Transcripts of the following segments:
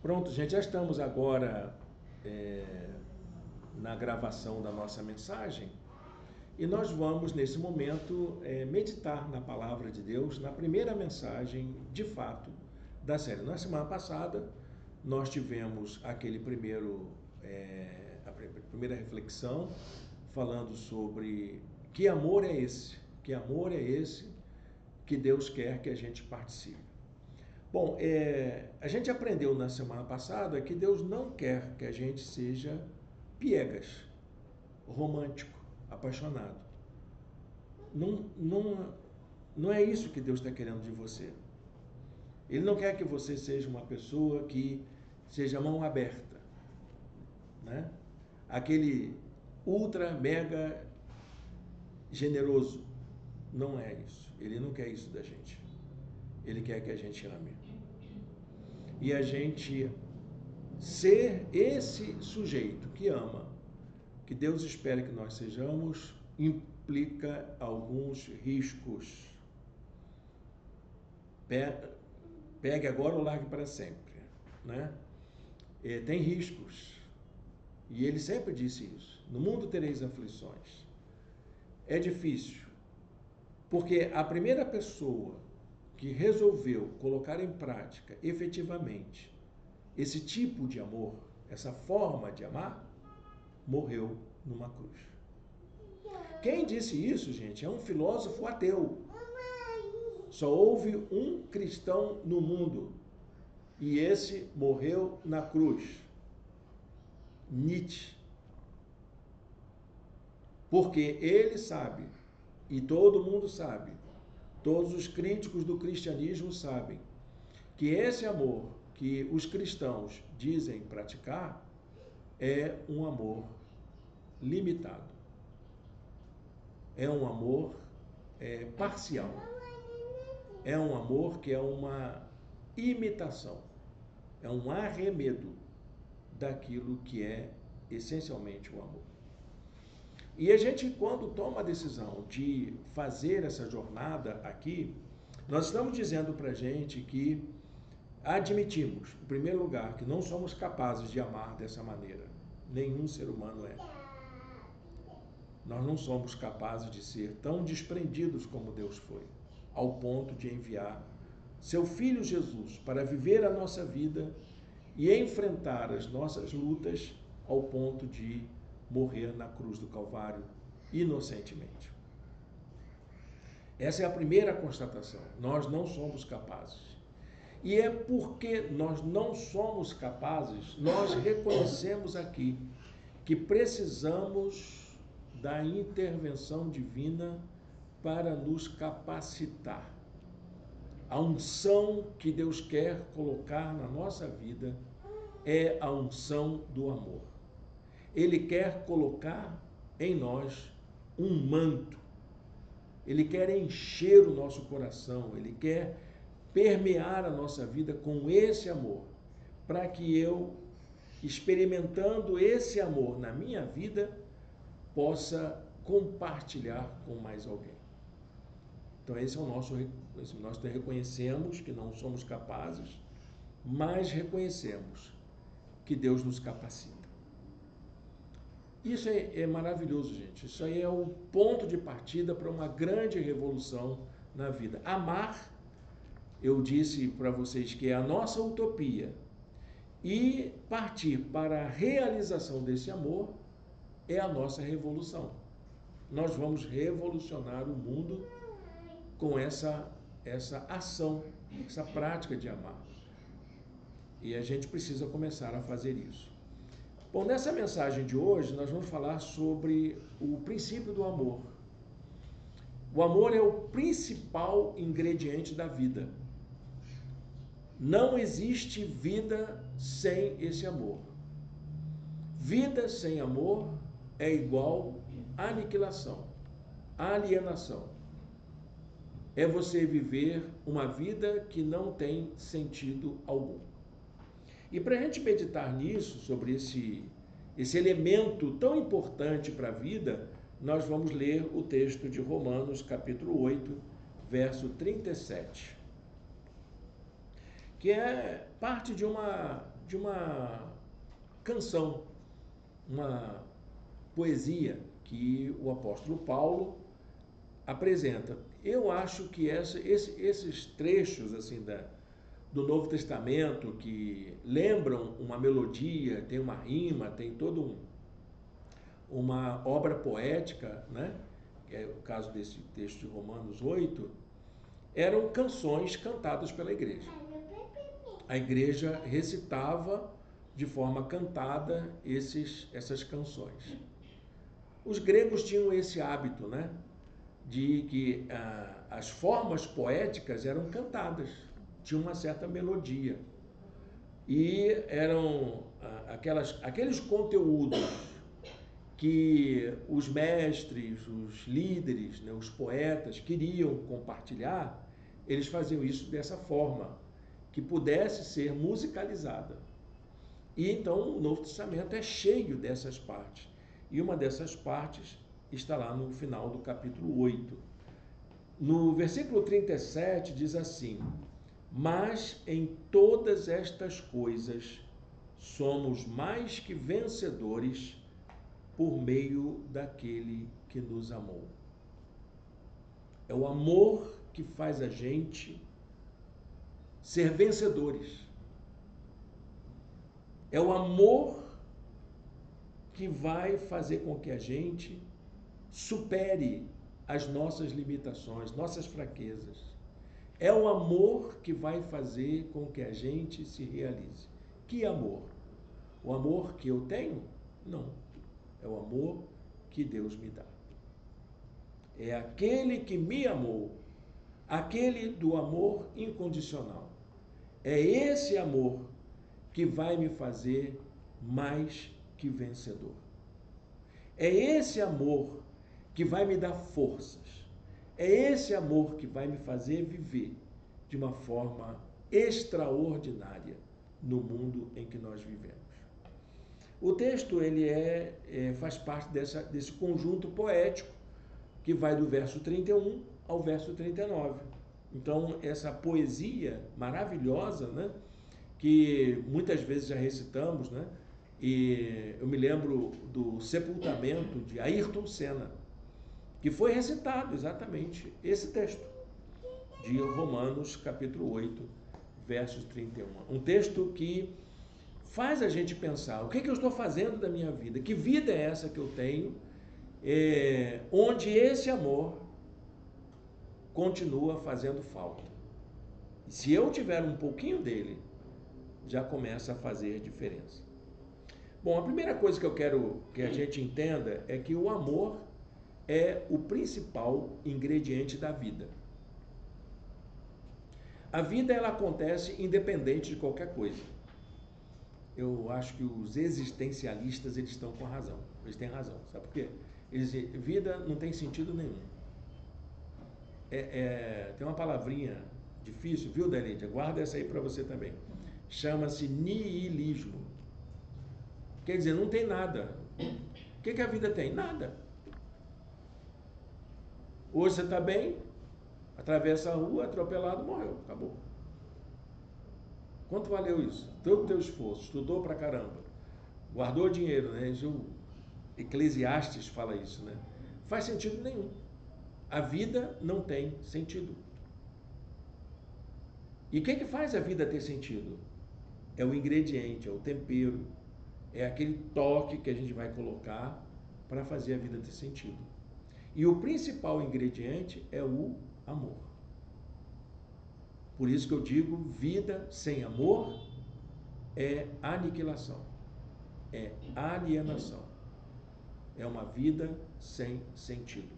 Pronto, gente, já estamos agora na gravação da nossa mensagem e nós vamos, nesse momento, meditar na Palavra de Deus, na primeira mensagem, de fato, da série. Na semana passada, nós tivemos a primeira reflexão, falando sobre que amor é esse que Deus quer que a gente participe. Bom, a gente aprendeu na semana passada que Deus não quer que a gente seja piegas, romântico, apaixonado. Não é isso que Deus está querendo de você. Ele não quer que você seja uma pessoa que seja mão aberta, né? Aquele ultra, mega generoso. Não é isso. Ele não quer isso da gente. Ele quer que a gente ame. E a gente ser esse sujeito que ama, que Deus espera que nós sejamos, implica alguns riscos. Pegue agora ou largue para sempre, né? Tem riscos. E ele sempre disse isso. No mundo tereis aflições. É difícil, porque a primeira pessoa que resolveu colocar em prática efetivamente esse tipo de amor, essa forma de amar, morreu numa cruz. Quem disse isso, gente, é um filósofo ateu. Só houve um cristão no mundo e esse morreu na cruz. Nietzsche. Porque ele sabe, e todo mundo sabe, todos os críticos do cristianismo sabem, que esse amor que os cristãos dizem praticar é um amor limitado. É um amor parcial. É um amor que é uma imitação. É um arremedo daquilo que é essencialmente o amor. E a gente, quando toma a decisão de fazer essa jornada aqui, nós estamos dizendo para a gente que admitimos, em primeiro lugar, que não somos capazes de amar dessa maneira. Nenhum ser humano é. Nós não somos capazes de ser tão desprendidos como Deus foi, ao ponto de enviar seu Filho Jesus para viver a nossa vida e enfrentar as nossas lutas ao ponto de morrer na cruz do Calvário inocentemente. Essa é a primeira constatação. Nós não somos capazes. E é porque nós não somos capazes, nós reconhecemos aqui que precisamos da intervenção divina para nos capacitar. A unção que Deus quer colocar na nossa vida é a unção do amor. Ele quer colocar em nós um manto. Ele quer encher o nosso coração, ele quer permear a nossa vida com esse amor, para que eu, experimentando esse amor na minha vida, possa compartilhar com mais alguém. Então esse é o nosso, nós reconhecemos que não somos capazes, mas reconhecemos que Deus nos capacita. Isso é maravilhoso, gente. Isso aí é o ponto de partida para uma grande revolução na vida. Amar, eu disse para vocês que é a nossa utopia, e partir para a realização desse amor é a nossa revolução. Nós vamos revolucionar o mundo com essa ação, essa prática de amar. E a gente precisa começar a fazer isso. Bom, nessa mensagem de hoje, nós vamos falar sobre o princípio do amor. O amor é o principal ingrediente da vida. Não existe vida sem esse amor. Vida sem amor é igual a aniquilação, a alienação. É você viver uma vida que não tem sentido algum. E para a gente meditar nisso, sobre esse elemento tão importante para a vida, nós vamos ler o texto de Romanos, capítulo 8, verso 37, que é parte de uma uma canção, uma poesia que o apóstolo Paulo apresenta. Eu acho que esses trechos assim do Novo Testamento que lembram uma melodia, tem uma rima, tem todo uma obra poética, né? Que é o caso desse texto de Romanos 8, eram canções cantadas pela igreja. A igreja recitava de forma cantada essas canções. Os gregos tinham esse hábito, né? De que as formas poéticas eram cantadas, tinham uma certa melodia. E eram aqueles conteúdos que os mestres, os líderes, né, os poetas queriam compartilhar, eles faziam isso dessa forma, que pudesse ser musicalizada. E então o Novo Testamento é cheio dessas partes. E uma dessas partes está lá no final do capítulo 8. No versículo 37 diz assim: mas em todas estas coisas somos mais que vencedores por meio daquele que nos amou. É o amor que faz a gente ser vencedores. É o amor que vai fazer com que a gente supere as nossas limitações, nossas fraquezas. É o amor que vai fazer com que a gente se realize. Que amor? O amor que eu tenho? Não. É o amor que Deus me dá. É aquele que me amou, aquele do amor incondicional. É esse amor que vai me fazer mais que vencedor. É esse amor que vai me dar forças. É esse amor que vai me fazer viver de uma forma extraordinária no mundo em que nós vivemos. O texto ele faz parte desse conjunto poético que vai do verso 31 ao verso 39. Então, essa poesia maravilhosa, né, que muitas vezes já recitamos, né, e eu me lembro do sepultamento de Ayrton Senna, que foi recitado exatamente esse texto de Romanos, capítulo 8, versos 31. Um texto que faz a gente pensar, o que eu estou fazendo da minha vida? Que vida é essa que eu tenho, onde esse amor continua fazendo falta? E se eu tiver um pouquinho dele, já começa a fazer diferença. Bom, a primeira coisa que eu quero que a gente entenda é que o amor é o principal ingrediente da vida. A vida, ela acontece independente de qualquer coisa. Eu acho que os existencialistas, eles estão com razão. Eles têm razão. Sabe por quê? Vida não tem sentido nenhum. Tem uma palavrinha difícil, viu, Delídia? Guarda essa aí para você também. Chama-se niilismo. Quer dizer, não tem nada. O que a vida tem? Nada. Hoje você está bem, atravessa a rua, atropelado, morreu, acabou. Quanto valeu isso? Todo o teu esforço, estudou pra caramba, guardou dinheiro, né? O Eclesiastes fala isso, né? Faz sentido nenhum. A vida não tem sentido. E o que faz a vida ter sentido? É o ingrediente, é o tempero, é aquele toque que a gente vai colocar para fazer a vida ter sentido. E o principal ingrediente é o amor. Por isso que eu digo, vida sem amor é aniquilação, é alienação, é uma vida sem sentido.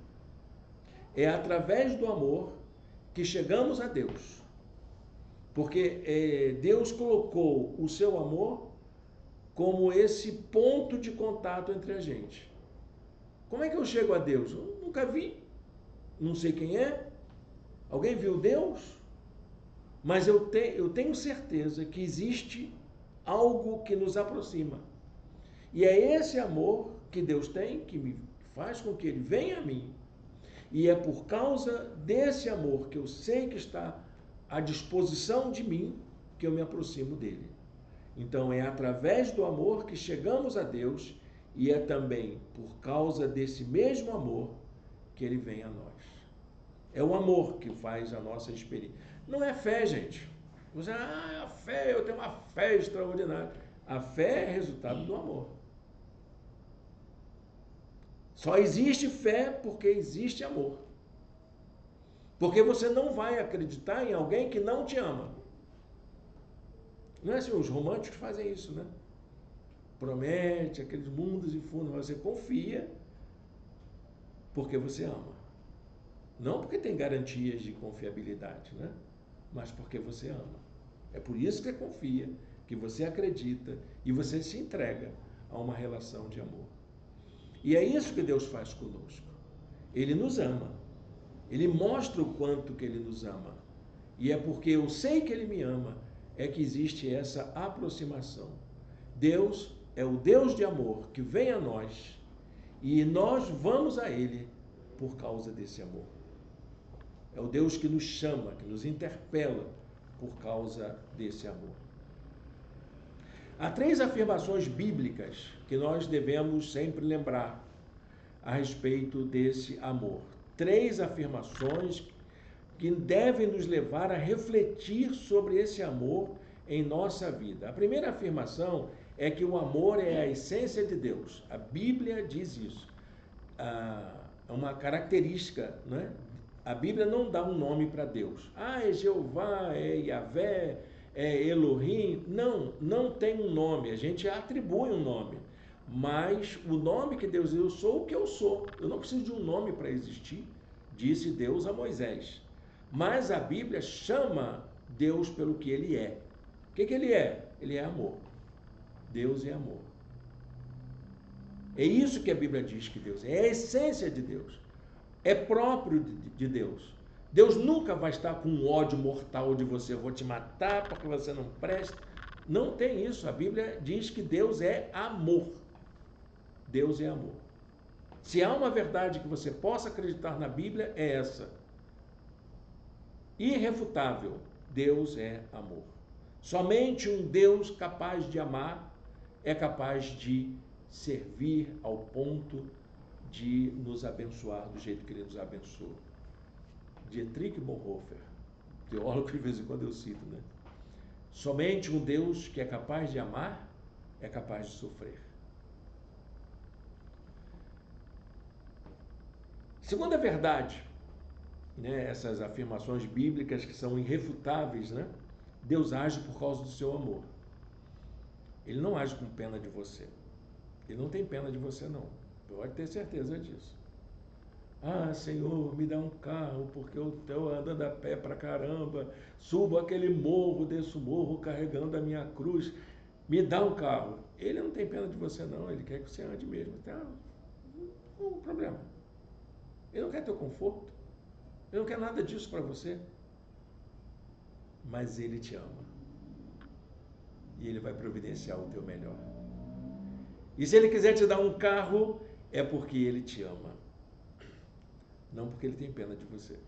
É através do amor que chegamos a Deus, porque Deus colocou o seu amor como esse ponto de contato entre a gente. Como é que eu chego a Deus? Eu nunca vi, não sei quem é. Alguém viu Deus? Mas eu tenho certeza que existe algo que nos aproxima. E é esse amor que Deus tem, que me faz com que Ele venha a mim. E é por causa desse amor que eu sei que está à disposição de mim, que eu me aproximo dele. Então é através do amor que chegamos a Deus e é também por causa desse mesmo amor que ele vem a nós. É o amor que faz a nossa experiência. Não é fé, gente. Você, a fé, eu tenho uma fé extraordinária. A fé é resultado do amor. Só existe fé porque existe amor. Porque você não vai acreditar em alguém que não te ama. Não é assim, os românticos fazem isso, né? Promete aqueles mundos e fundos, mas você confia porque você ama. Não porque tem garantias de confiabilidade, né? Mas porque você ama. É por isso que você confia, que você acredita e você se entrega a uma relação de amor. E é isso que Deus faz conosco. Ele nos ama. Ele mostra o quanto que ele nos ama. E é porque eu sei que ele me ama, é que existe essa aproximação. Deus é o Deus de amor que vem a nós e nós vamos a ele por causa desse amor. É o Deus que nos chama, que nos interpela por causa desse amor. Há 3 afirmações bíblicas que nós devemos sempre lembrar a respeito desse amor. 3 afirmações que devem nos levar a refletir sobre esse amor em nossa vida. A primeira afirmação é que o amor é a essência de Deus. A Bíblia diz isso. É uma característica, né? A Bíblia não dá um nome para Deus. É Jeová, é Yahvé, é Elohim. Não, não tem um nome. A gente atribui um nome. Mas o nome que Deus diz, eu sou o que eu sou. Eu não preciso de um nome para existir, disse Deus a Moisés. Mas a Bíblia chama Deus pelo que ele é. O que ele é? Ele é amor. Deus é amor. É isso que a Bíblia diz que Deus é. É a essência de Deus. É próprio de Deus. Deus nunca vai estar com um ódio mortal de você. Eu vou te matar porque você não presta. Não tem isso. A Bíblia diz que Deus é amor. Deus é amor. Se há uma verdade que você possa acreditar na Bíblia, é essa. Irrefutável. Deus é amor. Somente um Deus capaz de amar é capaz de servir ao ponto de nos abençoar do jeito que ele nos abençoou. Dietrich Bonhoeffer, teólogo que de vez em quando eu cito, né? Somente um Deus que é capaz de amar é capaz de sofrer. Segunda verdade, né? Essas afirmações bíblicas que são irrefutáveis, né? Deus age por causa do seu amor. Ele não age com pena de você. Ele não tem pena de você, não. Pode ter certeza disso. Senhor, me dá um carro, porque eu estou andando a pé pra caramba, subo aquele morro, desço o morro carregando a minha cruz, me dá um carro. Ele não tem pena de você, não. Ele quer que você ande mesmo. Então, um problema. Ele não quer teu conforto. Ele não quer nada disso para você. Mas ele te ama. E ele vai providenciar o teu melhor. E se ele quiser te dar um carro, é porque ele te ama. Não porque ele tem pena de você.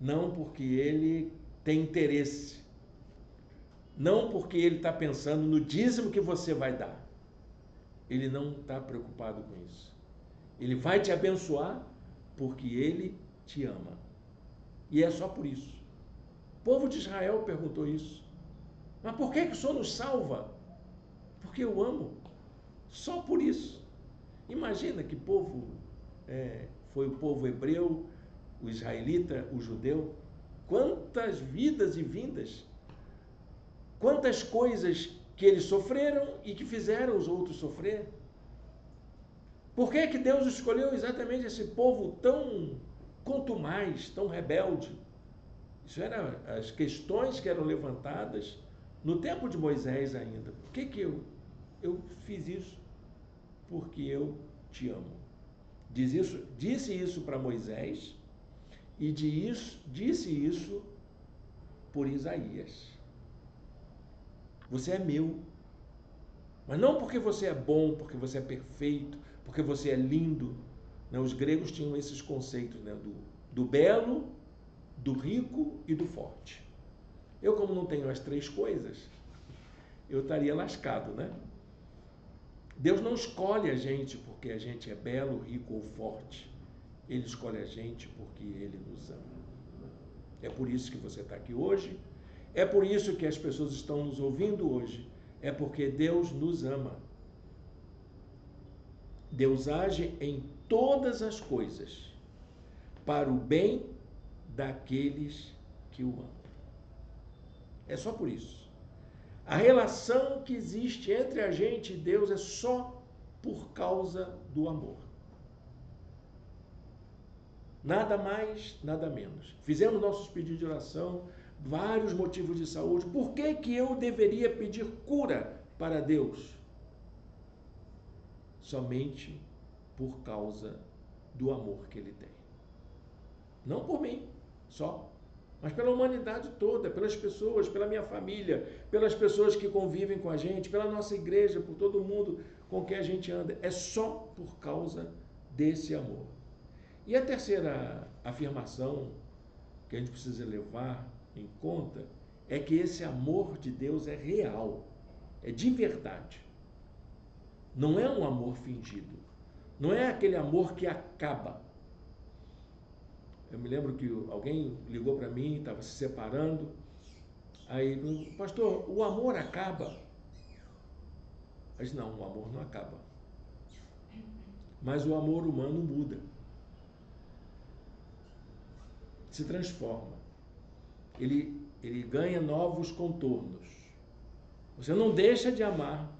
Não porque ele tem interesse. Não porque ele está pensando no dízimo que você vai dar. Ele não está preocupado com isso. Ele vai te abençoar porque ele te ama. E é só por isso. O povo de Israel perguntou isso. Mas por que o Senhor nos salva? Porque eu amo. Só por isso. Imagina que povo foi o povo hebreu, o israelita, o judeu. Quantas vidas e vindas. Quantas coisas que eles sofreram e que fizeram os outros sofrer. Por que Deus escolheu exatamente esse povo tão contumaz, tão rebelde? Isso eram as questões que eram levantadas no tempo de Moisés ainda. Por que eu fiz isso? Porque eu te amo. Disse isso para Moisés e disse isso por Isaías. Você é meu. Mas não porque você é bom, porque você é perfeito, porque você é lindo. Não, os gregos tinham esses conceitos, né? Do belo, do rico e do forte. Eu, como não tenho as três coisas, eu estaria lascado, né? Deus não escolhe a gente porque a gente é belo, rico ou forte. Ele escolhe a gente porque Ele nos ama. É por isso que você está aqui hoje. É por isso que as pessoas estão nos ouvindo hoje. É porque Deus nos ama. Deus age em todas as coisas para o bem daqueles que o amam. É só por isso. A relação que existe entre a gente e Deus é só por causa do amor. Nada mais, nada menos. Fizemos nossos pedidos de oração, vários motivos de saúde. Por que que eu deveria pedir cura para Deus? Somente por causa do amor que Ele tem. Não por mim, só, mas pela humanidade toda, pelas pessoas, pela minha família, pelas pessoas que convivem com a gente, pela nossa igreja, por todo mundo com quem a gente anda. É só por causa desse amor. E a terceira afirmação que a gente precisa levar em conta é que esse amor de Deus é real, é de verdade. Não é um amor fingido. Não é aquele amor que acaba. Eu me lembro que alguém ligou para mim, estava se separando. Aí, pastor, o amor acaba? Eu disse, não, o amor não acaba. Mas o amor humano muda. Se transforma. Ele ganha novos contornos. Você não deixa de amar,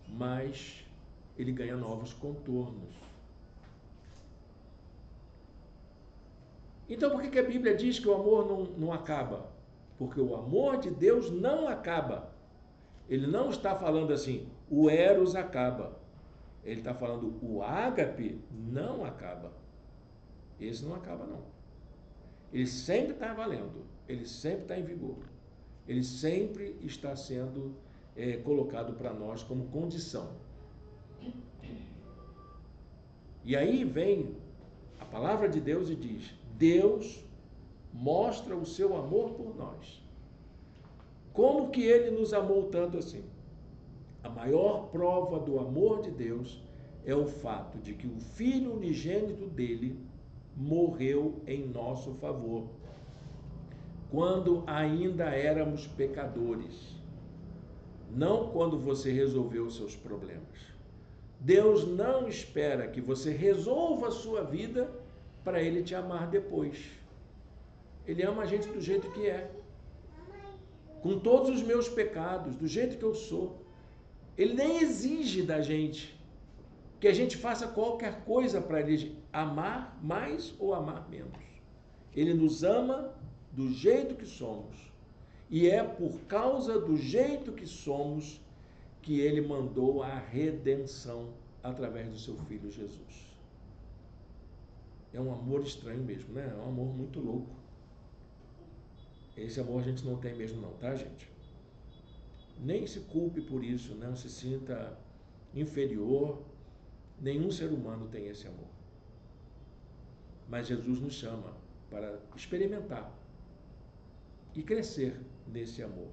mas ele ganha novos contornos. Então, por que a Bíblia diz que o amor não acaba? Porque o amor de Deus não acaba. Ele não está falando assim, o eros acaba. Ele está falando, o ágape não acaba. Esse não acaba, não. Ele sempre está valendo. Ele sempre está em vigor. Ele sempre está sendo colocado para nós como condição. E aí vem a palavra de Deus e diz, Deus mostra o seu amor por nós. Como que Ele nos amou tanto assim? A maior prova do amor de Deus é o fato de que o Filho unigênito dele morreu em nosso favor, quando ainda éramos pecadores, não quando você resolveu os seus problemas. Deus não espera que você resolva a sua vida para Ele te amar depois. Ele ama a gente do jeito que é, com todos os meus pecados, do jeito que eu sou. Ele nem exige da gente que a gente faça qualquer coisa para Ele amar mais ou amar menos. Ele nos ama do jeito que somos. E é por causa do jeito que somos que Ele mandou a redenção através do seu Filho Jesus. É um amor estranho mesmo, né? É um amor muito louco. Esse amor a gente não tem mesmo não, tá, gente? Nem se culpe por isso, não se sinta inferior. Nenhum ser humano tem esse amor. Mas Jesus nos chama para experimentar e crescer nesse amor.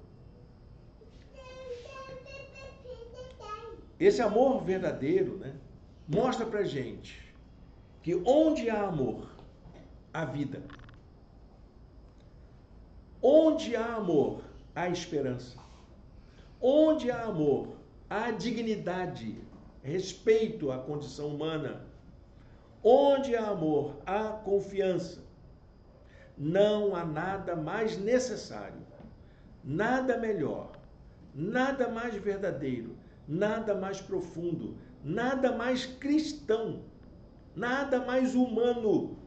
Esse amor verdadeiro, né, mostra pra gente que onde há amor, há vida. Onde há amor, há esperança. Onde há amor, há dignidade, respeito à condição humana. Onde há amor, há confiança. Não há nada mais necessário, nada melhor, nada mais verdadeiro, nada mais profundo, nada mais cristão, nada mais humano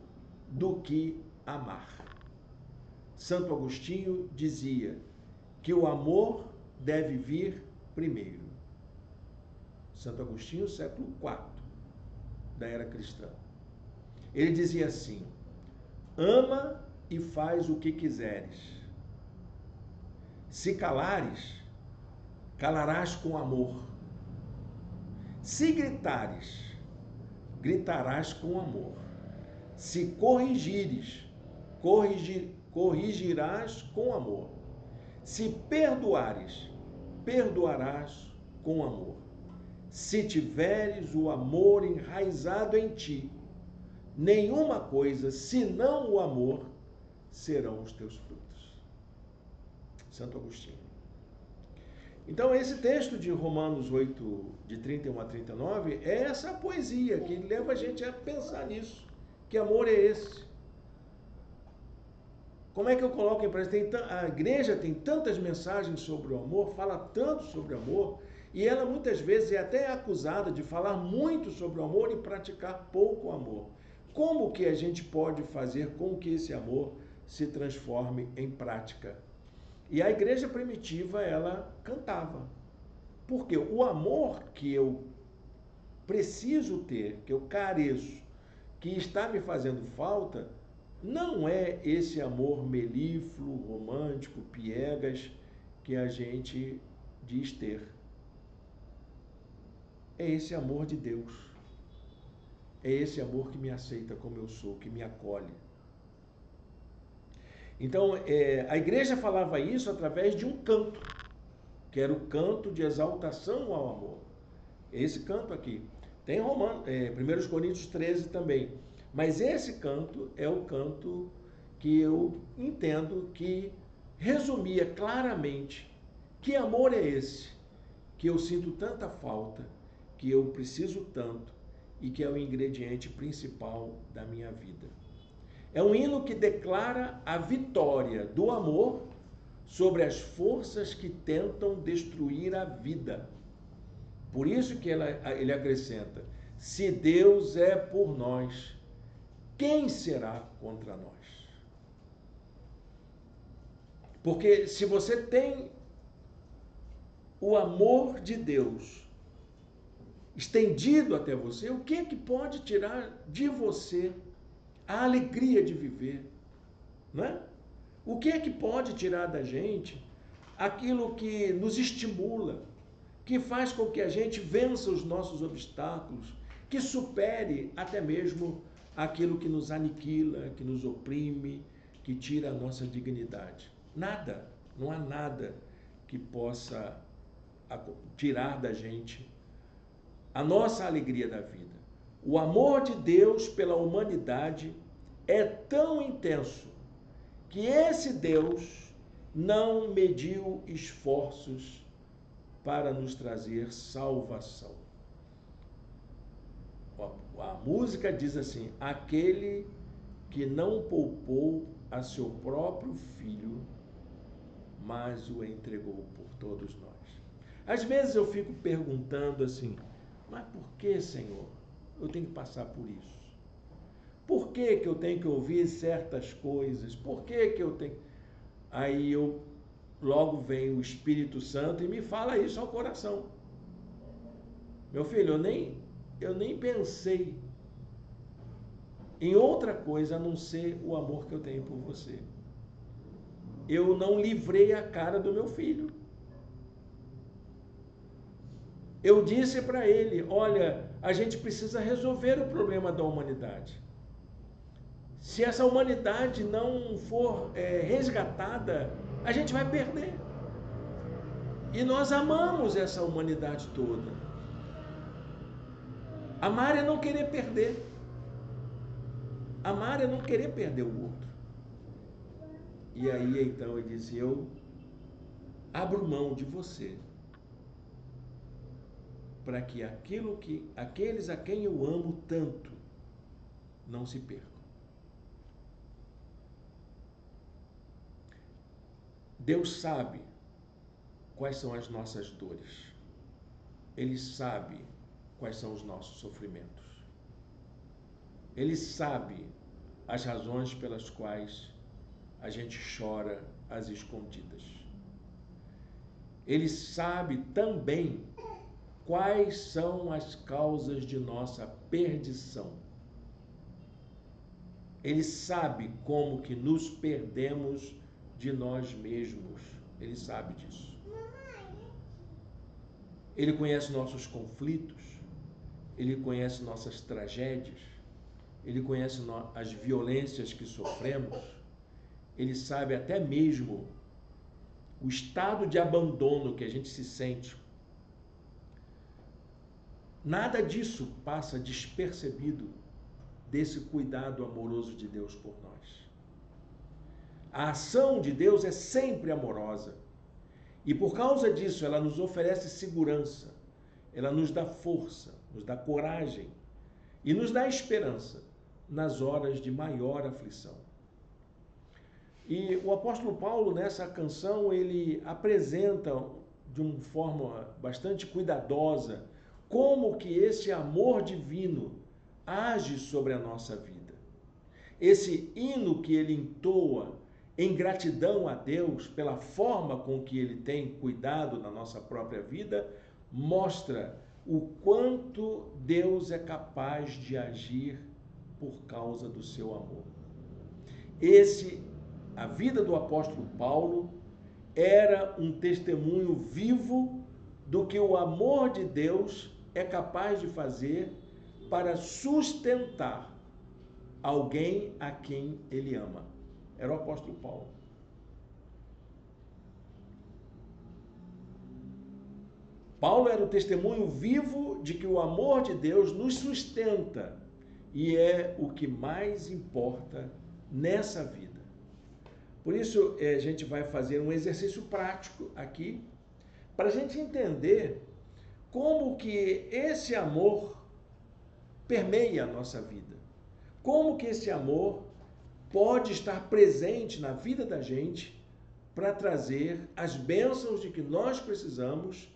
do que amar. Santo Agostinho dizia que o amor deve vir primeiro. Santo Agostinho, século IV da era cristã. Ele dizia assim, ama e faz o que quiseres. Se calares, calarás com amor. Se gritares, gritarás com amor. Se corrigires, corrigirás com amor. Se perdoares, perdoarás com amor. Se tiveres o amor enraizado em ti, nenhuma coisa, senão o amor, serão os teus frutos. Santo Agostinho. Então, esse texto de Romanos 8, de 31 a 39, é essa poesia que leva a gente a pensar nisso. Que amor é esse? Como é que eu coloco em prática? A igreja tem tantas mensagens sobre o amor, fala tanto sobre o amor, e ela muitas vezes é até acusada de falar muito sobre o amor e praticar pouco amor. Como que a gente pode fazer com que esse amor se transforme em prática? E a igreja primitiva, ela cantava. Porque o amor que eu preciso ter, que eu careço, que está me fazendo falta, não é esse amor melífluo, romântico, piegas, que a gente diz ter. É esse amor de Deus. É esse amor que me aceita como eu sou, que me acolhe. Então, a igreja falava isso através de um canto, que era o canto de exaltação ao amor. Esse canto aqui. Tem 1 Coríntios 13 também. Mas esse canto é o canto que eu entendo que resumia claramente que amor é esse, que eu sinto tanta falta, que eu preciso tanto e que é o ingrediente principal da minha vida. É um hino que declara a vitória do amor sobre as forças que tentam destruir a vida. Por isso que ele acrescenta: se Deus é por nós, quem será contra nós? Porque se você tem o amor de Deus estendido até você, o que é que pode tirar de você a alegria de viver? Não é? O que é que pode tirar da gente aquilo que nos estimula, que faz com que a gente vença os nossos obstáculos, que supere até mesmo aquilo que nos aniquila, que nos oprime, que tira a nossa dignidade? Nada, não há nada que possa tirar da gente a nossa alegria da vida. O amor de Deus pela humanidade é tão intenso que esse Deus não mediu esforços para nos trazer salvação. A música diz assim: aquele que não poupou a seu próprio filho, mas o entregou por todos nós. Às vezes eu fico perguntando assim: mas por que, Senhor, eu tenho que passar por isso? Por que que eu tenho que ouvir certas coisas? Por que que eu tenho... Aí logo vem o Espírito Santo e me fala isso ao coração. Meu filho, eu nem pensei em outra coisa a não ser o amor que eu tenho por você. Eu não livrei a cara do meu filho. Eu disse para ele: olha, a gente precisa resolver o problema da humanidade. Se essa humanidade não for resgatada, a gente vai perder. E nós amamos essa humanidade toda. Amar é não querer perder. Amar é não querer perder o outro. E aí então ele disse: eu abro mão de você, para que aqueles a quem eu amo tanto não se percam. Deus sabe quais são as nossas dores. Ele sabe quais são os nossos sofrimentos. Ele sabe as razões pelas quais a gente chora às escondidas. Ele sabe também quais são as causas de nossa perdição. Ele sabe como que nos perdemos de nós mesmos. Ele sabe disso. Ele conhece nossos conflitos, ele conhece nossas tragédias, ele conhece as violências que sofremos, ele sabe até mesmo o estado de abandono que a gente se sente, nada disso passa despercebido desse cuidado amoroso de Deus por nós. A ação de Deus é sempre amorosa. E por causa disso, ela nos oferece segurança, ela nos dá força, nos dá coragem e nos dá esperança nas horas de maior aflição. E o apóstolo Paulo, nessa canção, ele apresenta de uma forma bastante cuidadosa como que esse amor divino age sobre a nossa vida. Esse hino que ele entoa em gratidão a Deus pela forma com que ele tem cuidado na nossa própria vida, mostra o quanto Deus é capaz de agir por causa do seu amor. A vida do apóstolo Paulo era um testemunho vivo do que o amor de Deus é capaz de fazer para sustentar alguém a quem ele ama. Era o apóstolo Paulo. Paulo era o testemunho vivo de que o amor de Deus nos sustenta e é o que mais importa nessa vida. Por isso, a gente vai fazer um exercício prático aqui para a gente entender como que esse amor permeia a nossa vida. Como que esse amor pode estar presente na vida da gente para trazer as bênçãos de que nós precisamos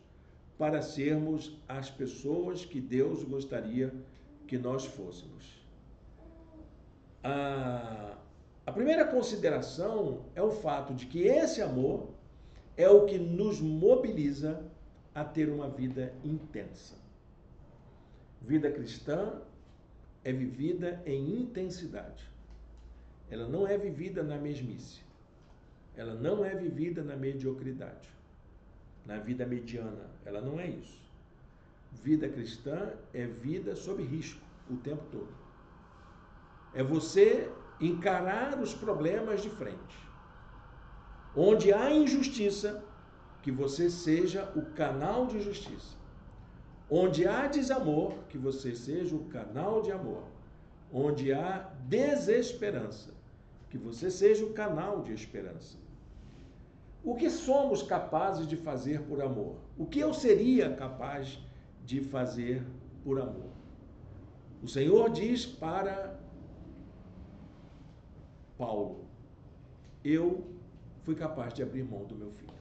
para sermos as pessoas que Deus gostaria que nós fôssemos. A primeira consideração é o fato de que esse amor é o que nos mobiliza a ter uma vida intensa. Vida cristã é vivida em intensidade. Ela não é vivida na mesmice. Ela não é vivida na mediocridade, na vida mediana. Ela não é isso. Vida cristã é vida sob risco o tempo todo. É você encarar os problemas de frente. Onde há injustiça, que você seja o canal de justiça. Onde há desamor, que você seja o canal de amor. Onde há desesperança, que você seja o canal de esperança. O que somos capazes de fazer por amor? O que eu seria capaz de fazer por amor? O Senhor diz para Paulo: eu fui capaz de abrir mão do meu filho.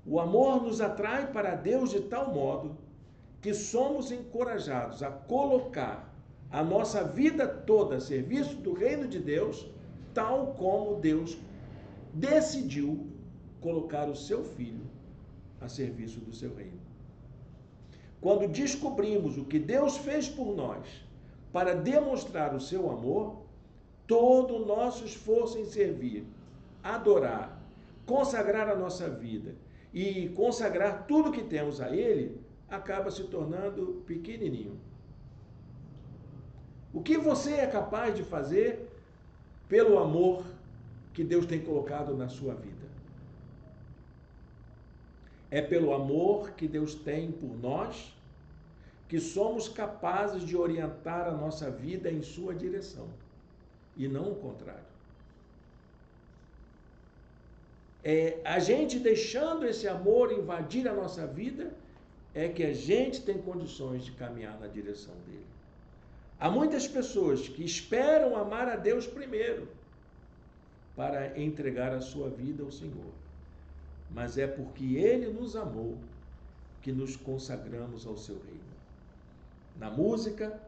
O amor nos atrai para Deus de tal modo que somos encorajados a colocar a nossa vida toda a serviço do reino de Deus, tal como Deus decidiu colocar o seu filho a serviço do seu reino. Quando descobrimos o que Deus fez por nós para demonstrar o seu amor, todo o nosso esforço em servir, adorar, consagrar a nossa vida e consagrar tudo que temos a Ele, acaba se tornando pequenininho. O que você é capaz de fazer pelo amor que Deus tem colocado na sua vida? É pelo amor que Deus tem por nós que somos capazes de orientar a nossa vida em sua direção, e não o contrário. É a gente deixando esse amor invadir a nossa vida é que a gente tem condições de caminhar na direção dele. Há muitas pessoas que esperam amar a Deus primeiro para entregar a sua vida ao Senhor. Mas é porque Ele nos amou que nos consagramos ao seu reino. Na música,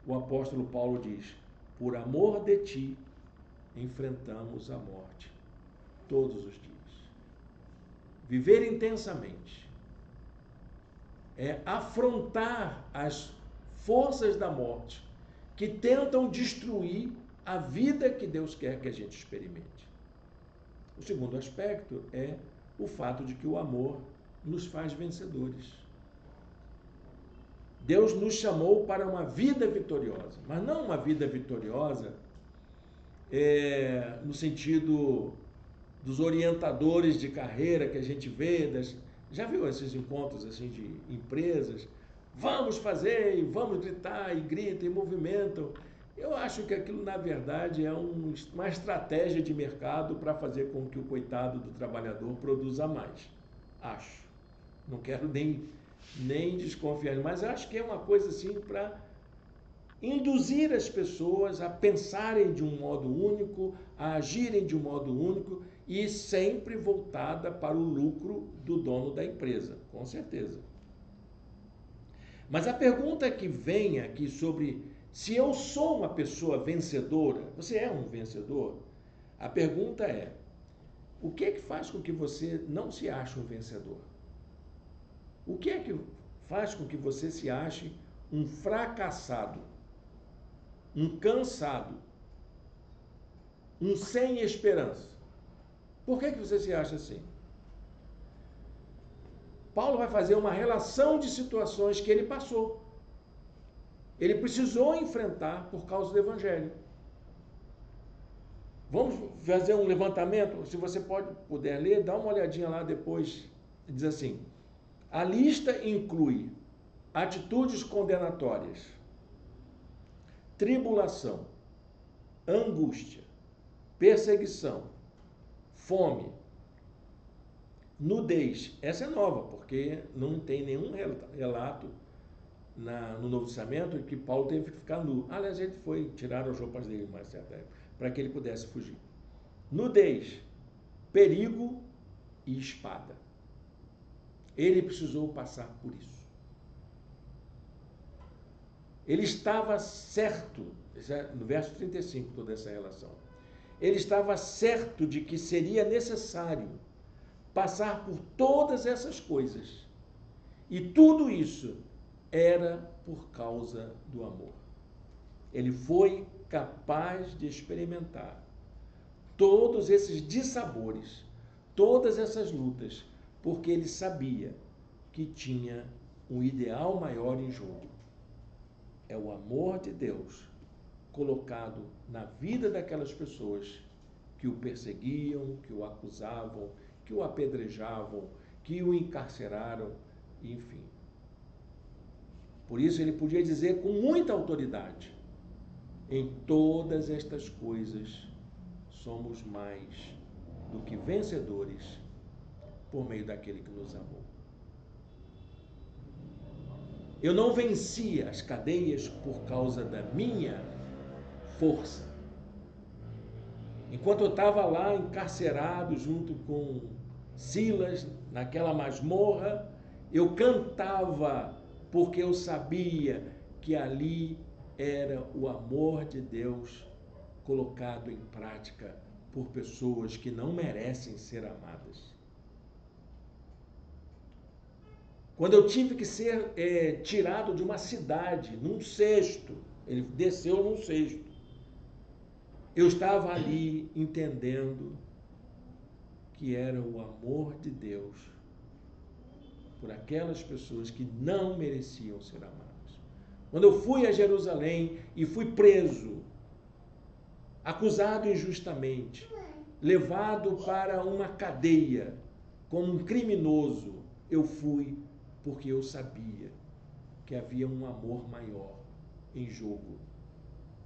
o apóstolo Paulo diz: por amor de ti, enfrentamos a morte todos os dias. Viver intensamente é afrontar as forças da morte que tentam destruir a vida que Deus quer que a gente experimente. O segundo aspecto é o fato de que o amor nos faz vencedores. Deus nos chamou para uma vida vitoriosa, mas não uma vida vitoriosa no sentido dos orientadores de carreira que a gente vê, já viu esses encontros assim de empresas? Vamos fazer, e vamos gritar, e gritam, e movimentam. Eu acho que aquilo, na verdade, é uma estratégia de mercado para fazer com que o coitado do trabalhador produza mais. Acho. Não quero nem desconfiar, mas acho que é uma coisa assim para induzir as pessoas a pensarem de um modo único, a agirem de um modo único e sempre voltada para o lucro do dono da empresa, com certeza. Mas a pergunta que vem aqui sobre se eu sou uma pessoa vencedora, você é um vencedor? A pergunta é, o que é que faz com que você não se ache um vencedor? O que é que faz com que você se ache um fracassado, um cansado, um sem esperança? Por que você se acha assim? Paulo vai fazer uma relação de situações que ele passou. Ele precisou enfrentar por causa do Evangelho. Vamos fazer um levantamento? Se você puder ler, dá uma olhadinha lá depois. Diz assim, a lista inclui atitudes condenatórias, tribulação, angústia, perseguição, fome, nudez. Essa é nova, porque não tem nenhum relato no Novo Testamento que Paulo teve que ficar nu. Aliás, ele foi tirar as roupas dele mais certa época, para que ele pudesse fugir. Nudez, perigo e espada. Ele precisou passar por isso. Ele estava certo, no verso 35, toda essa relação. Ele estava certo de que seria necessário passar por todas essas coisas. E tudo isso era por causa do amor. Ele foi capaz de experimentar todos esses dissabores, todas essas lutas, porque ele sabia que tinha um ideal maior em jogo. É o amor de Deus colocado na vida daquelas pessoas que o perseguiam, que o acusavam, que o apedrejavam, que o encarceraram, enfim. Por isso ele podia dizer com muita autoridade, em todas estas coisas somos mais do que vencedores por meio daquele que nos amou. Eu não venci as cadeias por causa da minha força. Enquanto eu estava lá encarcerado junto com Silas, naquela masmorra, eu cantava porque eu sabia que ali era o amor de Deus colocado em prática por pessoas que não merecem ser amadas. Quando eu tive que ser tirado de uma cidade, num cesto, ele desceu num cesto, eu estava ali entendendo que era o amor de Deus por aquelas pessoas que não mereciam ser amadas. Quando eu fui a Jerusalém e fui preso, acusado injustamente, levado para uma cadeia como um criminoso, eu fui porque eu sabia que havia um amor maior em jogo.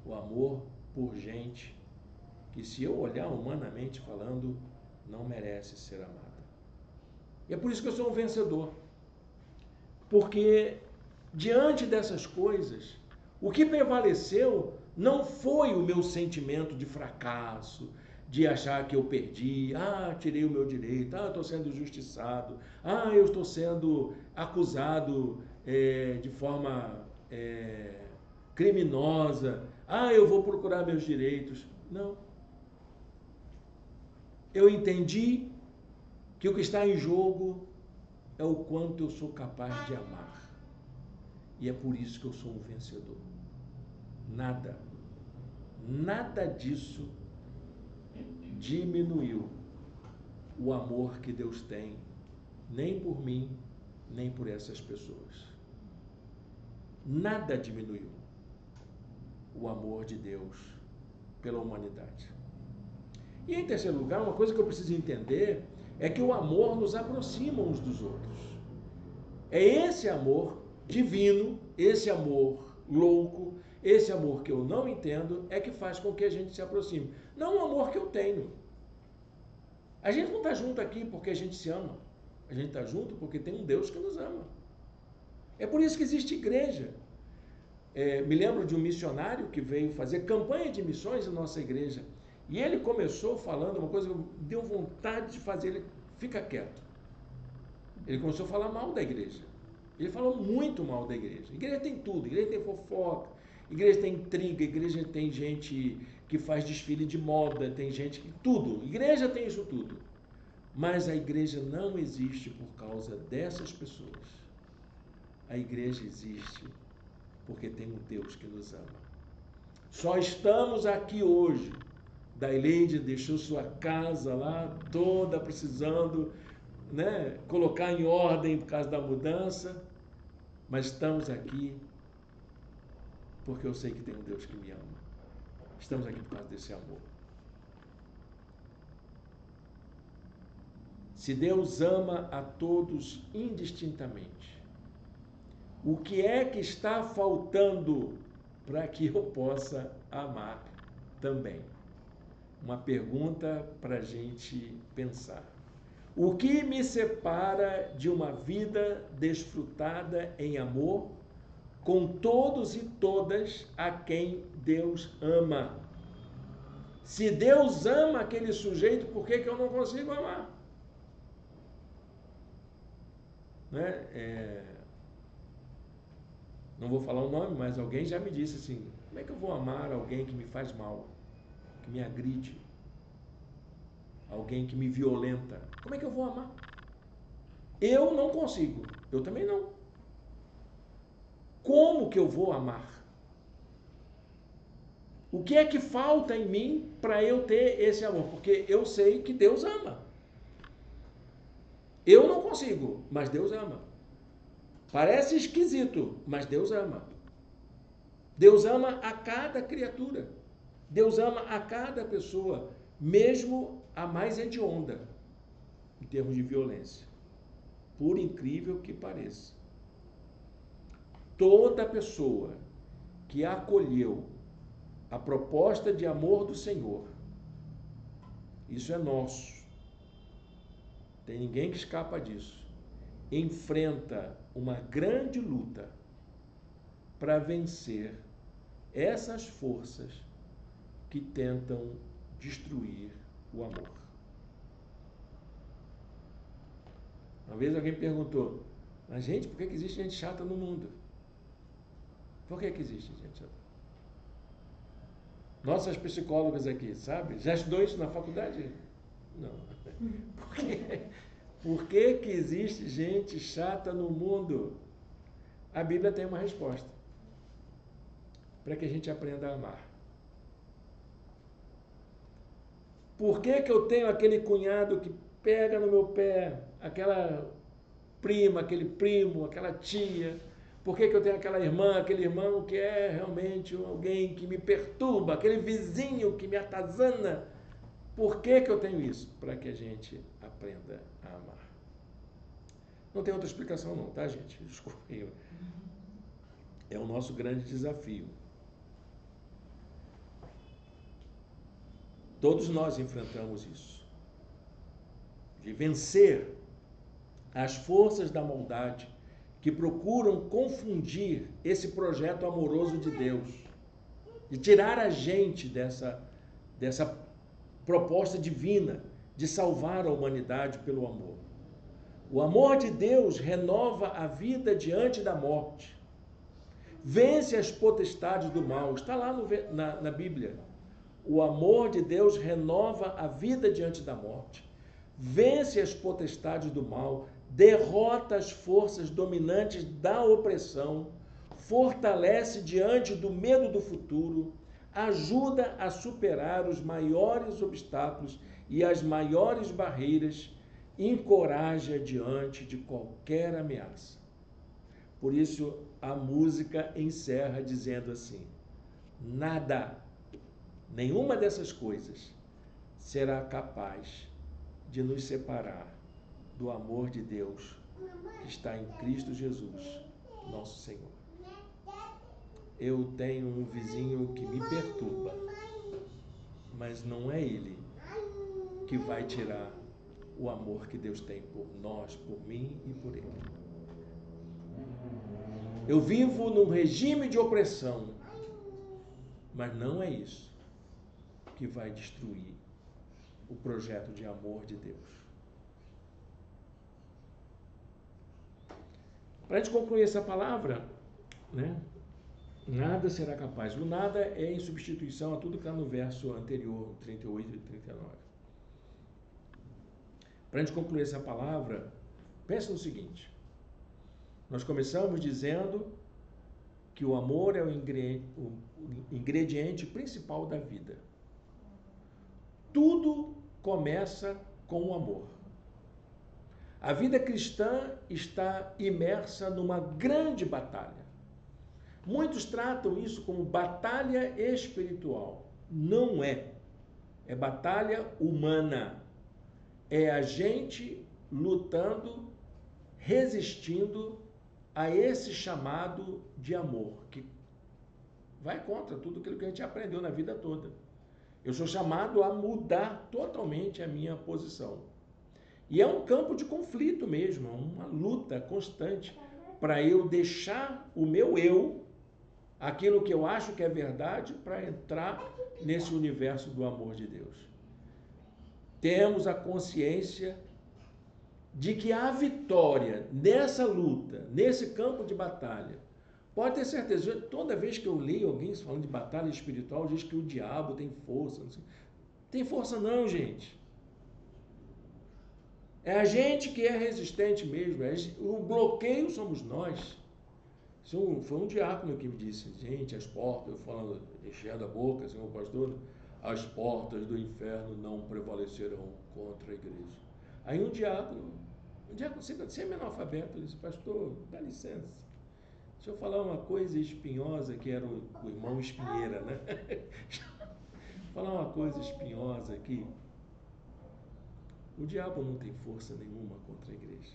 O amor por gente que, se eu olhar humanamente falando, não merece ser amada. E é por isso que eu sou um vencedor. Porque, diante dessas coisas, o que prevaleceu não foi o meu sentimento de fracasso, de achar que eu perdi, tirei o meu direito, estou sendo injustiçado, eu estou sendo acusado de forma criminosa, eu vou procurar meus direitos. Não. Eu entendi que o que está em jogo é o quanto eu sou capaz de amar. E é por isso que eu sou um vencedor. Nada disso diminuiu o amor que Deus tem, nem por mim, nem por essas pessoas. Nada diminuiu o amor de Deus pela humanidade. E em terceiro lugar, uma coisa que eu preciso entender é que o amor nos aproxima uns dos outros. É esse amor divino, esse amor louco, esse amor que eu não entendo, é que faz com que a gente se aproxime. Não o amor que eu tenho. A gente não está junto aqui porque a gente se ama. A gente está junto porque tem um Deus que nos ama. É por isso que existe igreja. Me lembro de um missionário que veio fazer campanha de missões em nossa igreja. E ele começou falando uma coisa que deu vontade de fazer. Ele fica quieto. Ele começou a falar mal da igreja. Ele falou muito mal da igreja. A igreja tem tudo. A igreja tem fofoca. A igreja tem intriga. A igreja tem gente que faz desfile de moda. Tem gente que... Tudo. A igreja tem isso tudo. Mas a igreja não existe por causa dessas pessoas. A igreja existe porque tem um Deus que nos ama. Só estamos aqui hoje. Daileide deixou sua casa lá toda precisando, né, colocar em ordem por causa da mudança, mas estamos aqui porque eu sei que tem um Deus que me ama. Estamos aqui por causa desse amor. Se Deus ama a todos indistintamente, o que é que está faltando para que eu possa amar também? Uma pergunta para a gente pensar. O que me separa de uma vida desfrutada em amor com todos e todas a quem Deus ama? Se Deus ama aquele sujeito, por que eu não consigo amar? Né? Não vou falar o nome, mas alguém já me disse assim, como é que eu vou amar alguém que me faz mal, que me agride, alguém que me violenta? Como é que eu vou amar? Eu não consigo, eu também não. Como que eu vou amar? O que é que falta em mim para eu ter esse amor? Porque eu sei que Deus ama. Eu não consigo, mas Deus ama. Parece esquisito, mas Deus ama. Deus ama a cada criatura. Deus ama a cada pessoa, mesmo a mais hedionda, em termos de violência. Por incrível que pareça. Toda pessoa que acolheu a proposta de amor do Senhor, isso é nosso. Tem ninguém que escapa disso. Enfrenta uma grande luta para vencer essas forças que tentam destruir o amor. Uma vez alguém perguntou, mas gente, por que existe gente chata no mundo? Por que existe gente chata? Nossas psicólogas aqui, sabe? Já estudou isso na faculdade? Não. Por que existe gente chata no mundo? A Bíblia tem uma resposta. Para que a gente aprenda a amar. Por que eu tenho aquele cunhado que pega no meu pé, aquela prima, aquele primo, aquela tia? Por que eu tenho aquela irmã, aquele irmão que é realmente alguém que me perturba, aquele vizinho que me atazana? Por que eu tenho isso? Para que a gente aprenda a amar. Não tem outra explicação não, tá, gente? Desculpem. É o nosso grande desafio. Todos nós enfrentamos isso. De vencer as forças da maldade que procuram confundir esse projeto amoroso de Deus. De tirar a gente dessa proposta divina de salvar a humanidade pelo amor. O amor de Deus renova a vida diante da morte. Vence as potestades do mal. Está lá na Bíblia. O amor de Deus renova a vida diante da morte. Vence as potestades do mal. Derrota as forças dominantes da opressão. Fortalece diante do medo do futuro. Ajuda a superar os maiores obstáculos e as maiores barreiras. Encoraja diante de qualquer ameaça. Por isso, a música encerra dizendo assim: nada, nenhuma dessas coisas será capaz de nos separar do amor de Deus que está em Cristo Jesus, nosso Senhor. Eu tenho um vizinho que me perturba, mas não é ele que vai tirar o amor que Deus tem por nós, por mim e por ele. Eu vivo num regime de opressão, mas não é isso que vai destruir o projeto de amor de Deus. Para a gente concluir essa palavra, né? Nada será capaz. O nada é em substituição a tudo que está no verso anterior, 38 e 39. Para a gente concluir essa palavra, pensa no seguinte. Nós começamos dizendo que o amor é o ingrediente principal da vida. Tudo começa com o amor. A vida cristã está imersa numa grande batalha. Muitos tratam isso como batalha espiritual. Não é. É batalha humana. É a gente lutando, resistindo a esse chamado de amor, que vai contra tudo aquilo que a gente aprendeu na vida toda. Eu sou chamado a mudar totalmente a minha posição. E é um campo de conflito mesmo, uma luta constante para eu deixar o meu eu, aquilo que eu acho que é verdade, para entrar nesse universo do amor de Deus. Temos a consciência de que a vitória nessa luta, nesse campo de batalha, pode ter certeza, toda vez que eu leio alguém falando de batalha espiritual, diz que o diabo tem força. Não sei. Tem força não, gente. É a gente que é resistente mesmo. O bloqueio somos nós. Foi um diácono que me disse, gente, as portas, eu falando, enchendo a boca, senhor pastor, as portas do inferno não prevalecerão contra a igreja. Aí um diácono semi-analfabeto, disse, pastor, dá licença. Deixa eu falar uma coisa espinhosa, que era o irmão Espinheira, né? Falar uma coisa espinhosa aqui. O diabo não tem força nenhuma contra a igreja.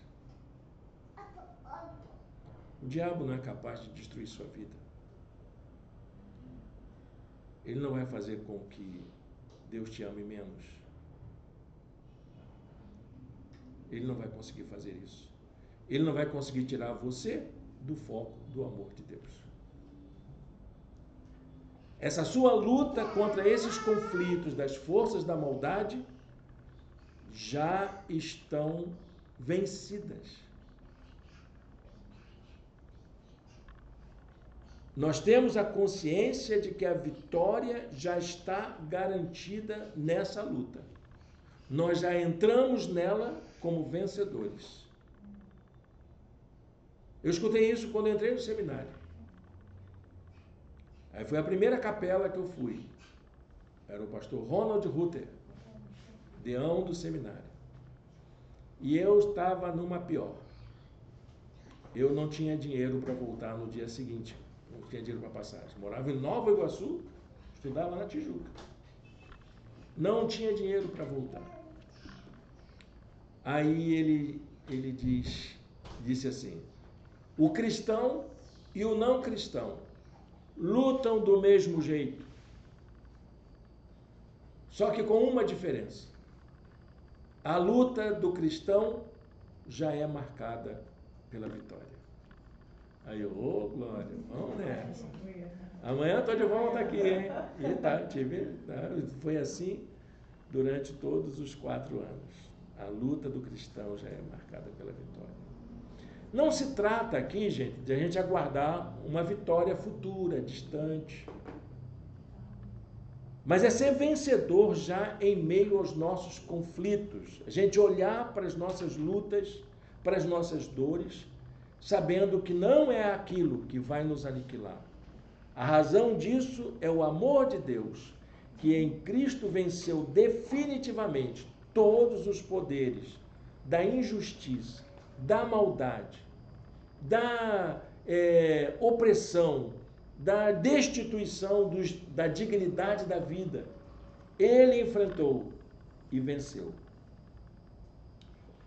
O diabo não é capaz de destruir sua vida. Ele não vai fazer com que Deus te ame menos. Ele não vai conseguir fazer isso. Ele não vai conseguir tirar você do foco do amor de Deus. Essa sua luta contra esses conflitos das forças da maldade já estão vencidas. Nós temos a consciência de que a vitória já está garantida nessa luta. Nós já entramos nela como vencedores. Eu escutei isso quando entrei no seminário. Aí foi a primeira capela que eu fui. Era o pastor Ronald Rutter, deão do seminário. E eu estava numa pior. Eu não tinha dinheiro para voltar no dia seguinte. Não tinha dinheiro para passagem. Morava em Nova Iguaçu, estudava na Tijuca. Não tinha dinheiro para voltar. Aí ele disse assim, o cristão e o não cristão lutam do mesmo jeito, só que com uma diferença. A luta do cristão já é marcada pela vitória. Aí eu, glória, vamos nessa. Amanhã todos vão estar aqui, hein? E foi assim durante todos os 4 anos. A luta do cristão já é marcada pela vitória. Não se trata aqui, gente, de a gente aguardar uma vitória futura, distante. Mas é ser vencedor já em meio aos nossos conflitos. A gente olhar para as nossas lutas, para as nossas dores, sabendo que não é aquilo que vai nos aniquilar. A razão disso é o amor de Deus, que em Cristo venceu definitivamente todos os poderes da injustiça, da maldade, da opressão, da destituição da dignidade da vida. Ele enfrentou e venceu.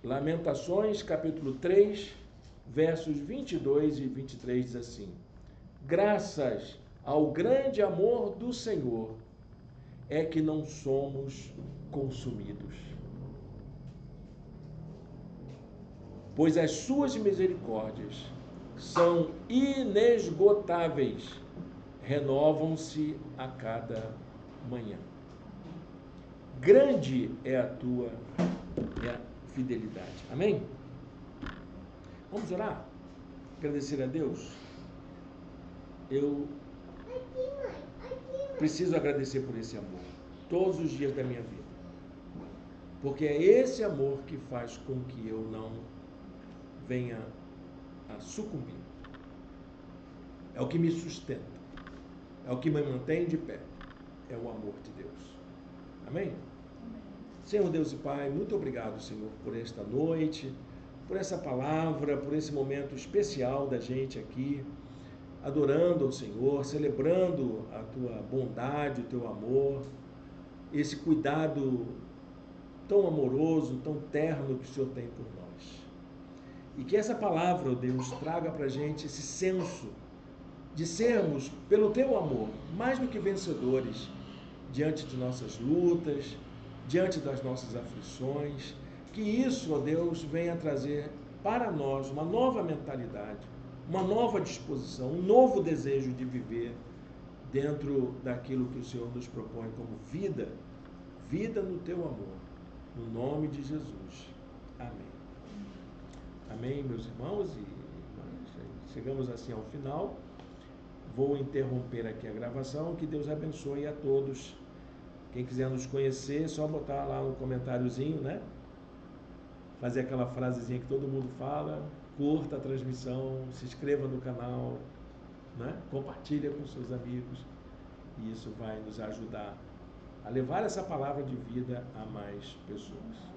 Lamentações, capítulo 3, versos 22 e 23 diz assim: graças ao grande amor do Senhor é que não somos consumidos, pois as suas misericórdias são inesgotáveis, renovam-se a cada manhã. Grande é a tua fidelidade. Amém? Vamos orar? Agradecer a Deus? Eu preciso agradecer por esse amor, todos os dias da minha vida. Porque é esse amor que faz com que eu não venha a sucumbir. É o que me sustenta. É o que me mantém de pé. É o amor de Deus. Amém? Senhor Deus e Pai, muito obrigado, Senhor, por esta noite, por essa palavra, por esse momento especial da gente aqui, adorando ao Senhor, celebrando a Tua bondade, o Teu amor, esse cuidado tão amoroso, tão terno que o Senhor tem por nós. E que essa palavra, ó Deus, traga para a gente esse senso de sermos, pelo Teu amor, mais do que vencedores diante de nossas lutas, diante das nossas aflições, que isso, ó Deus, venha trazer para nós uma nova mentalidade, uma nova disposição, um novo desejo de viver dentro daquilo que o Senhor nos propõe como vida, vida no Teu amor, no nome de Jesus. Amém. Amém, meus irmãos e irmãs. Chegamos assim ao final. Vou interromper aqui a gravação. Que Deus abençoe a todos. Quem quiser nos conhecer, é só botar lá no comentáriozinho, né? Fazer aquela frasezinha que todo mundo fala, curta a transmissão, se inscreva no canal, né? Compartilha com seus amigos, e isso vai nos ajudar a levar essa palavra de vida a mais pessoas.